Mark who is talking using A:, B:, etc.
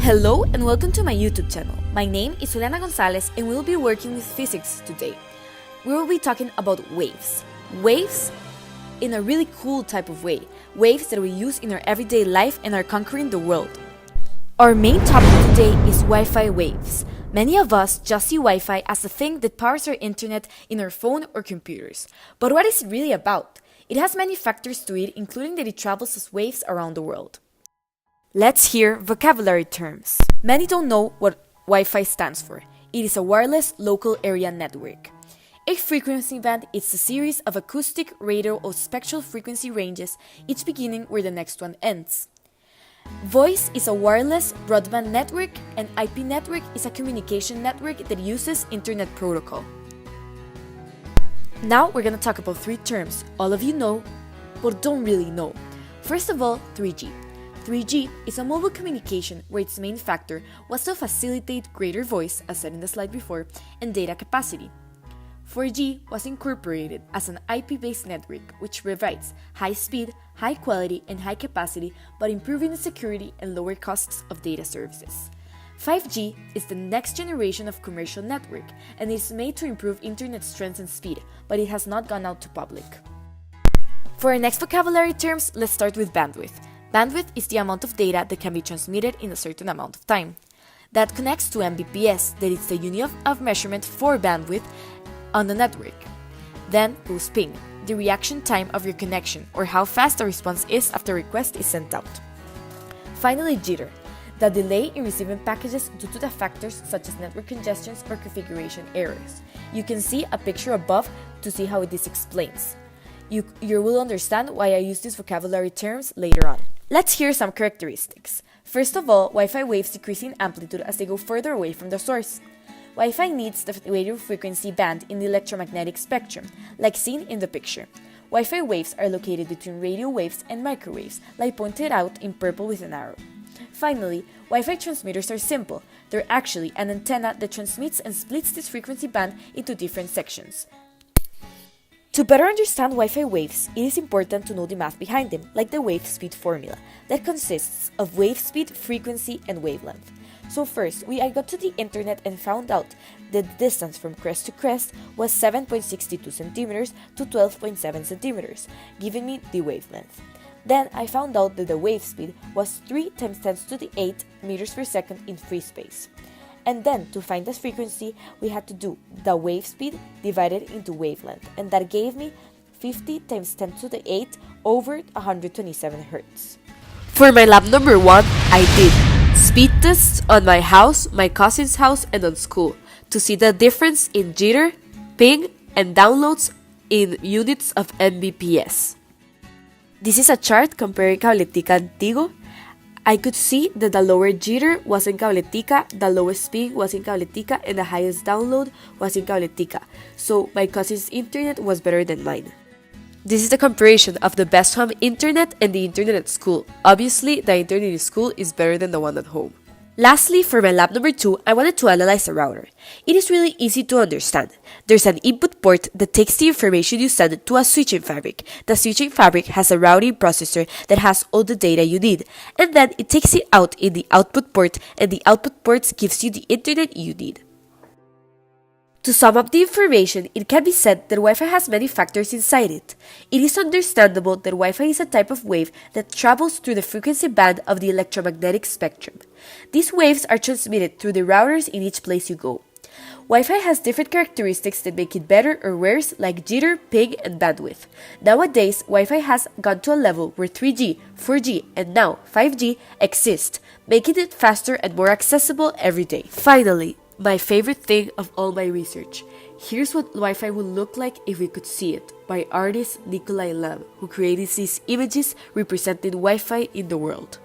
A: Hello and welcome to my YouTube channel. My name is Juliana Gonzalez and we will be working with physics today. We will be talking about waves. Waves in a really cool type of way. Waves that we use in our everyday life and are conquering the world. Our main topic today is Wi-Fi waves. Many of us just see Wi-Fi as the thing that powers our internet in our phone or computers. But what is it really about? It has many factors to it, including that it travels as waves around the world. Let's hear vocabulary terms. Many don't know what Wi-Fi stands for. It is a wireless local area network. A frequency band is a series of acoustic, radio, or spectral frequency ranges, each beginning where the next one ends. Voice is a wireless broadband network, and IP network is a communication network that uses Internet Protocol. Now we're going to talk about three terms all of you know, but don't really know. First of all, 3G. 3G is a mobile communication where its main factor was to facilitate greater voice, as said in the slide before, and data capacity. 4G was incorporated as an IP-based network which provides high speed, high quality, and high capacity, but improving the security and lower costs of data services. 5G is the next generation of commercial network and is made to improve internet strength and speed, but it has not gone out to public. For our next vocabulary terms, let's start with bandwidth. Bandwidth is the amount of data that can be transmitted in a certain amount of time. That connects to Mbps, that is the unit of measurement for bandwidth on the network. Then goes ping, the reaction time of your connection, or how fast the response is after a request is sent out. Finally, jitter, the delay in receiving packages due to the factors such as network congestions or configuration errors. You can see a picture above to see how this explains. You will understand why I use these vocabulary terms later on. Let's hear some characteristics. First of all, Wi-Fi waves decrease in amplitude as they go further away from the source. Wi-Fi needs the radio frequency band in the electromagnetic spectrum, like seen in the picture. Wi-Fi waves are located between radio waves and microwaves, like pointed out in purple with an arrow. Finally, Wi-Fi transmitters are simple. They're actually an antenna that transmits and splits this frequency band into different sections. To better understand Wi-Fi waves, it is important to know the math behind them, like the wave speed formula, that consists of wave speed, frequency, and wavelength. So first, I got to the internet and found out that the distance from crest to crest was 7.62 centimeters to 12.7 centimeters, giving me the wavelength. Then I found out that the wave speed was 3 times 10 to the 8 meters per second in free space. And then, to find the frequency, we had to do the wave speed divided into wavelength, and that gave me 50 times 10 to the 8 over 127 Hz. For my lab number 1, I did speed tests on my house, my cousin's house, and on school to see the difference in jitter, ping, and downloads in units of Mbps. This is a chart comparing Cabletica and Tigo. I could see that the lower jitter was in Cabletica, the lowest ping was in Cabletica, and the highest download was in Cabletica, so my cousin's internet was better than mine. This is the comparison of the best home internet and the internet at school. Obviously, the internet at school is better than the one at home. Lastly, for my lab number 2, I wanted to analyze a router. It is really easy to understand. There's an input port that takes the information you send to a switching fabric. The switching fabric has a routing processor that has all the data you need, and then it takes it out in the output port, and the output port gives you the internet you need. To sum up the information, it can be said that Wi-Fi has many factors inside it. It is understandable that Wi-Fi is a type of wave that travels through the frequency band of the electromagnetic spectrum. These waves are transmitted through the routers in each place you go. Wi-Fi has different characteristics that make it better or worse, like jitter, ping, and bandwidth. Nowadays, Wi-Fi has gone to a level where 3G, 4G, and now 5G exist, making it faster and more accessible every day. Finally, my favorite thing of all my research. Here's what Wi-Fi would look like if we could see it, by artist Nikolai Lam, who created these images representing Wi-Fi in the world.